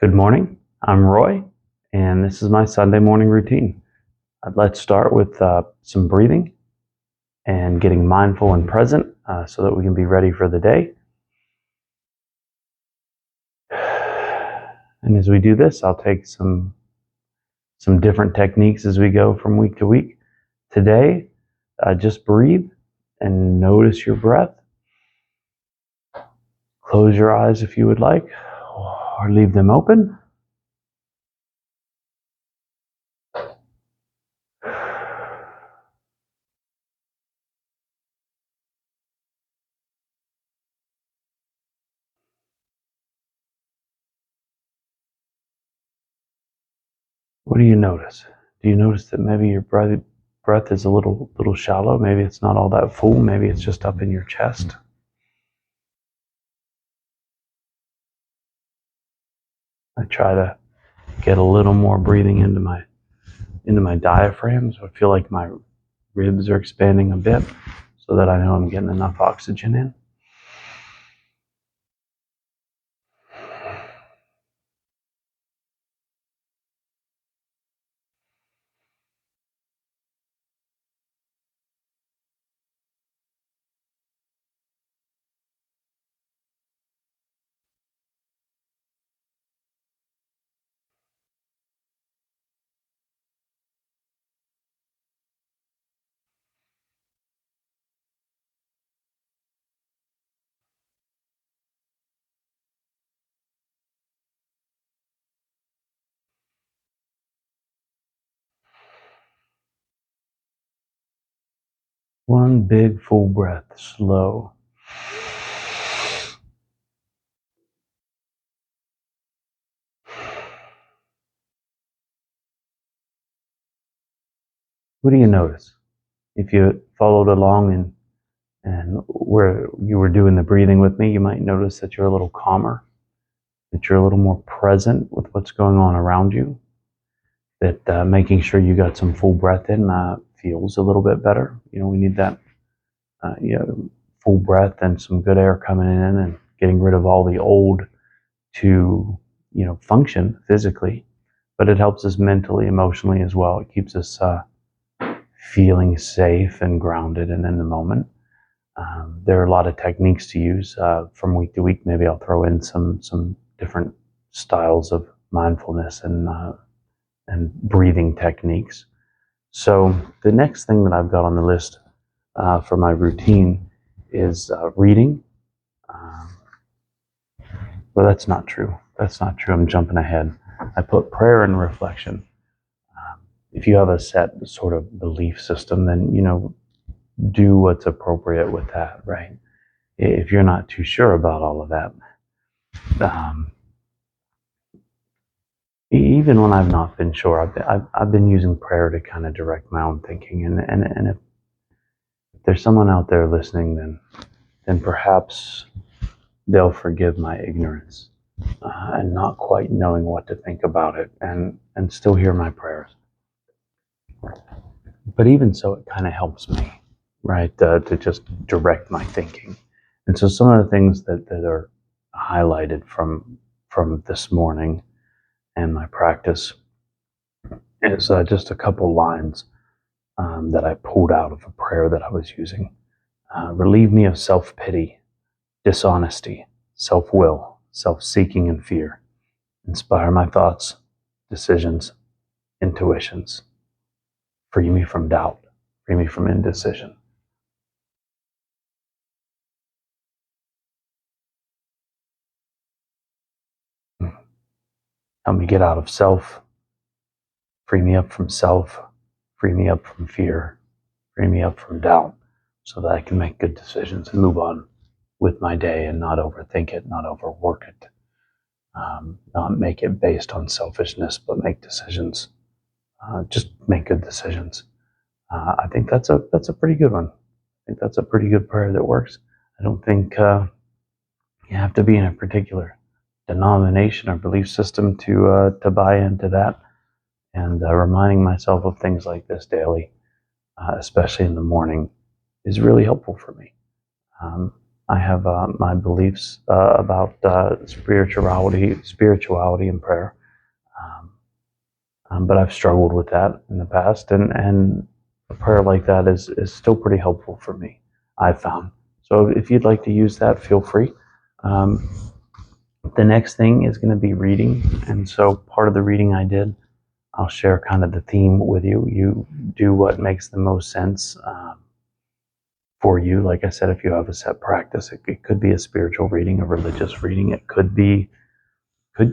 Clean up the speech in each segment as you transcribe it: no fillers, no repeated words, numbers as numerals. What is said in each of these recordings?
Good morning. I'm Roy, and this is my Sunday morning routine. Let's start with some breathing and getting mindful and present so that we can be ready for the day. And as we do this, I'll take some different techniques as we go from week to week. Today, just breathe and notice your breath. Close your eyes if you would like, or leave them open. What do you notice? Do you notice that maybe your breath is a little shallow? Maybe it's not all that full. Maybe it's just up in your chest. I try to get a little more breathing into my diaphragm, so I feel like my ribs are expanding a bit, so that I know I'm getting enough oxygen in. One big full breath, slow. What do you notice? If you followed along and where you were doing the breathing with me, you might notice that you're a little calmer, that you're a little more present with what's going on around you, that making sure you got some full breath in feels a little bit better. We need that full breath and some good air coming in and getting rid of all the old to function physically, but it helps us mentally, emotionally as well. It keeps us feeling safe and grounded and in the moment. There are a lot of techniques to use from week to week. Maybe I'll throw in some different styles of mindfulness and breathing techniques. So the next thing that I've got on the list for my routine is reading. Well, that's not true. That's not true. I'm jumping ahead. I put prayer and reflection. If you have a set sort of belief system, then do what's appropriate with that, right? If you're not too sure about all of that, even when I've not been sure, I've been using prayer to kind of direct my own thinking. And if there's someone out there listening, then perhaps they'll forgive my ignorance and not quite knowing what to think about it, and still hear my prayers. But even so, it kind of helps me, right, to just direct my thinking. And so some of the things that are highlighted from this morning and my practice is just a couple lines that I pulled out of a prayer that I was using. Relieve me of self-pity, dishonesty, self-will, self-seeking, and fear. Inspire my thoughts, decisions, intuitions. Free me from doubt. Free me from indecision. Help me get out of self. Free me up from self. Free me up from fear. Free me up from doubt so that I can make good decisions and move on with my day and not overthink it, not overwork it, not make it based on selfishness, but make decisions. Just make good decisions. I think that's a pretty good one. I think that's a pretty good prayer that works. I don't think you have to be in a particular denomination or belief system to buy into that. And reminding myself of things like this daily, especially in the morning, is really helpful for me. I have my beliefs about spirituality and prayer. Um, but I've struggled with that in the past, and a prayer like that is still pretty helpful for me, I've found. So if you'd like to use that, feel free. Um, the next thing is going to be reading, and so part of the reading I did, I'll share kind of the theme with you. You do what makes the most sense for you. Like I said, if you have a set practice, it could be a spiritual reading, a religious reading. It could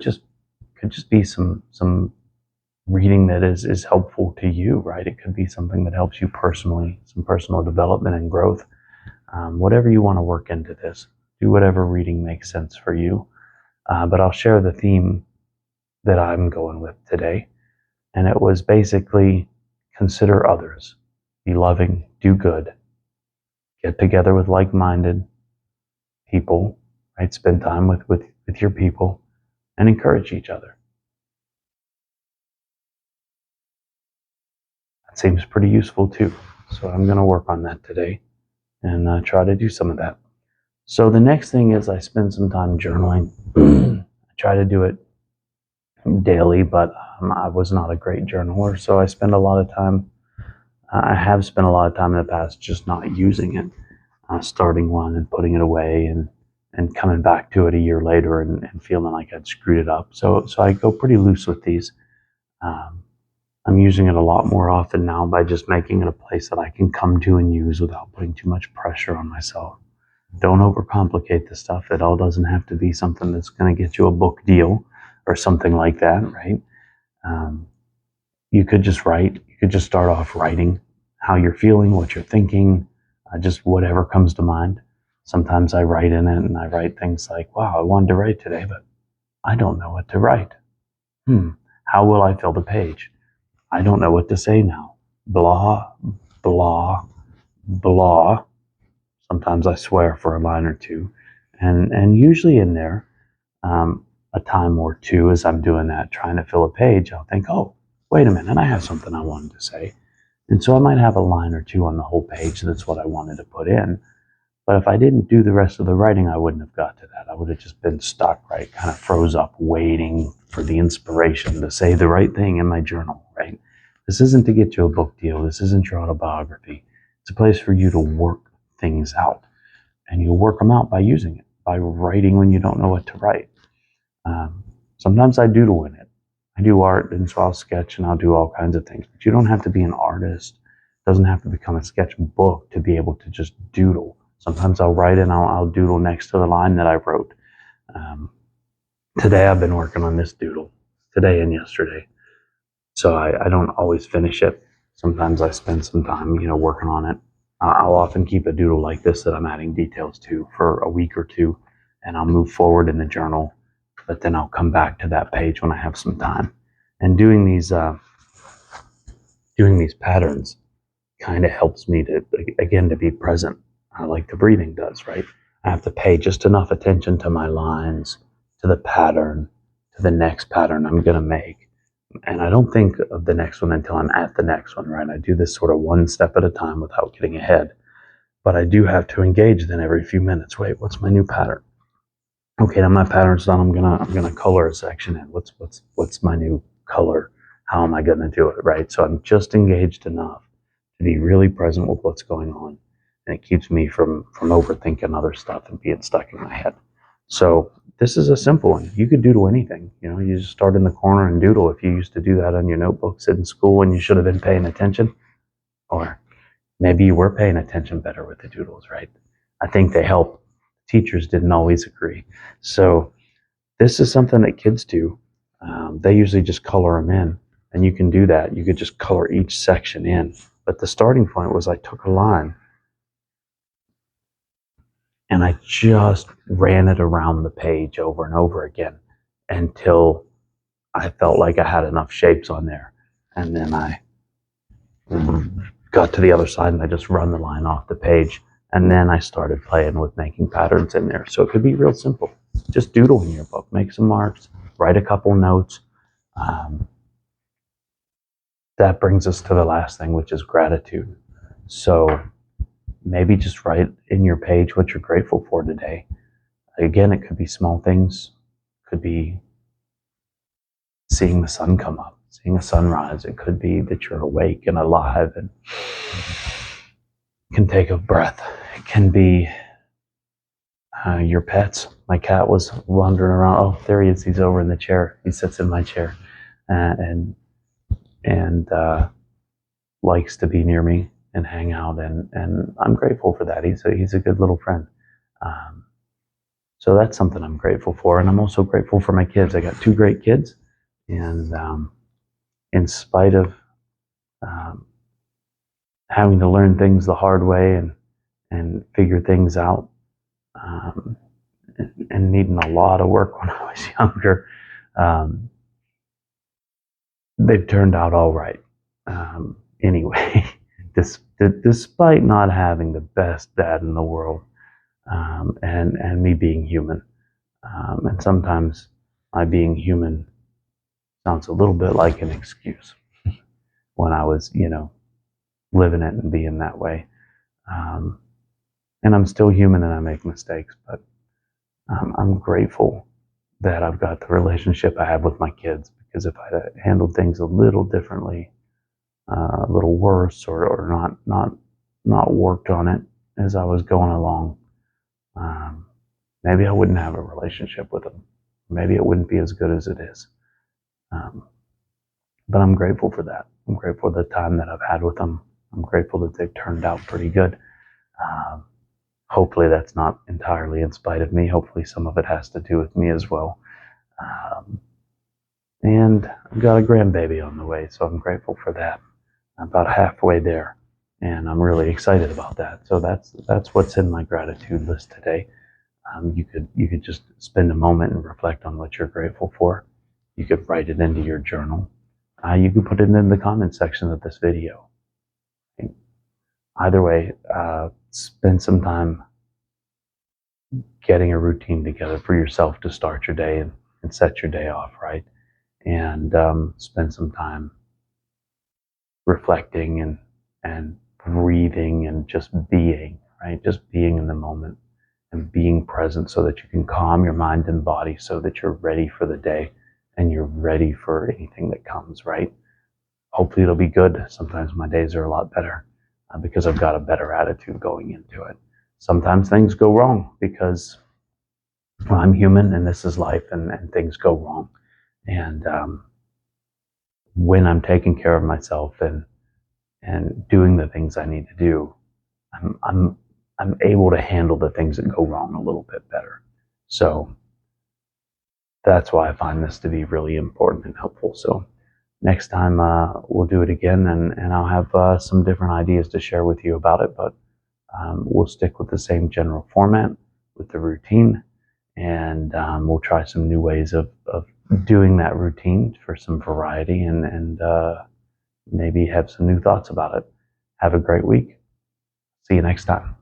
just be some reading that is helpful to you, right? It could be something that helps you personally, some personal development and growth. Whatever you want to work into this, do whatever reading makes sense for you. But I'll share the theme that I'm going with today. And it was basically consider others, be loving, do good, get together with like-minded people, right? Spend time with your people and encourage each other. That seems pretty useful too. So I'm going to work on that today and try to do some of that. So the next thing is I spend some time journaling. I try to do it daily, but I was not a great journaler, so I spend a lot of time. I have spent a lot of time in the past just not using it, starting one and putting it away, and coming back to it a year later and feeling like I'd screwed it up. So I go pretty loose with these. Um, I'm using it a lot more often now by just making it a place that I can come to and use without putting too much pressure on myself. Don't overcomplicate the stuff. It all doesn't have to be something that's going to get you a book deal or something like that, right? Um, you could just write. You could just start off writing how you're feeling, what you're thinking, just whatever comes to mind. Sometimes I write in it and I write things like, wow, I wanted to write today, but I don't know what to write. How will I fill the page? I don't know what to say now. Blah, blah, blah. Sometimes I swear for a line or two. And usually in there, a time or two as I'm doing that, trying to fill a page, I'll think, oh, wait a minute, I have something I wanted to say. And so I might have a line or two on the whole page that's what I wanted to put in. But if I didn't do the rest of the writing, I wouldn't have got to that. I would have just been stuck, right? Kind of froze up, waiting for the inspiration to say the right thing in my journal, right? This isn't to get you a book deal. This isn't your autobiography. It's a place for you to work things out. And you work them out by using it, by writing when you don't know what to write. Sometimes I doodle in it. I do art, and so I'll sketch and I'll do all kinds of things. But you don't have to be an artist. It doesn't have to become a sketchbook to be able to just doodle. Sometimes I'll write and I'll doodle next to the line that I wrote. Today I've been working on this doodle, today and yesterday. So I don't always finish it. Sometimes I spend some time, working on it. I'll often keep a doodle like this that I'm adding details to for a week or two, and I'll move forward in the journal, but then I'll come back to that page when I have some time. And doing these patterns kind of helps me to be present, like the breathing does, right? I have to pay just enough attention to my lines, to the pattern, to the next pattern I'm going to make. And I don't think of the next one until I'm at the next one, right? I do this sort of one step at a time without getting ahead. But I do have to engage then every few minutes. Wait, what's my new pattern? Okay, now my pattern's done. I'm gonna color a section in. What's my new color? How am I gonna do it? Right? So I'm just engaged enough to be really present with what's going on. And it keeps me from overthinking other stuff and being stuck in my head. So this is a simple one. You could doodle anything. You just start in the corner and doodle. If you used to do that on your notebooks in school and you should have been paying attention, or maybe you were paying attention better with the doodles, right? I think they help. Teachers didn't always agree. So this is something that kids do. They usually just color them in, and you can do that. You could just color each section in. But the starting point was I took a line and I just ran it around the page over and over again until I felt like I had enough shapes on there. And then I got to the other side and I just run the line off the page. And then I started playing with making patterns in there. So it could be real simple. Just doodle in your book, make some marks, write a couple notes. That brings us to the last thing, which is gratitude. So maybe just write in your page what you're grateful for today. Again, it could be small things, could be seeing the sun come up, seeing a sunrise. It could be that you're awake and alive and can take a breath. It can be your pets. My cat was wandering around. Oh, there he is. He's over in the chair. He sits in my chair, and likes to be near me and hang out. And I'm grateful for that. He's a good little friend. Um, so that's something I'm grateful for. And I'm also grateful for my kids. I got two great kids, and in spite of um, having to learn things the hard way and figure things out, um, and needing a lot of work when I was younger, um, they've turned out all right. Anyway, despite not having the best dad in the world, and me being human, and sometimes my being human sounds a little bit like an excuse when I was, living it and being that way. Um, and I'm still human and I make mistakes, but I'm grateful that I've got the relationship I have with my kids, because if I'd handled things a little differently, a little worse, or not worked on it as I was going along, maybe I wouldn't have a relationship with them. Maybe it wouldn't be as good as it is. Um, but I'm grateful for that. I'm grateful for the time that I've had with them. I'm grateful that they've turned out pretty good. Um, Hopefully that's not entirely in spite of me. Hopefully some of it has to do with me as well. And I've got a grandbaby on the way, so I'm grateful for that. I'm about halfway there, and I'm really excited about that. So that's what's in my gratitude list today. You could just spend a moment and reflect on what you're grateful for. You could write it into your journal. You can put it in the comment section of this video. Either way, spend some time getting a routine together for yourself to start your day and set your day off, right? And spend some time reflecting and breathing and just being, right? Just being in the moment and being present, so that you can calm your mind and body, so that you're ready for the day and you're ready for anything that comes, right? Hopefully it'll be good. Sometimes my days are a lot better because I've got a better attitude going into it. Sometimes things go wrong because, well, I'm human and this is life, and things go wrong. And when I'm taking care of myself and doing the things I need to do, I'm able to handle the things that go wrong a little bit better. So that's why I find this to be really important and helpful. So next time we'll do it again, and I'll have some different ideas to share with you about it, but we'll stick with the same general format with the routine, and we'll try some new ways of doing that routine for some variety, and maybe have some new thoughts about it. Have a great week. See you next time.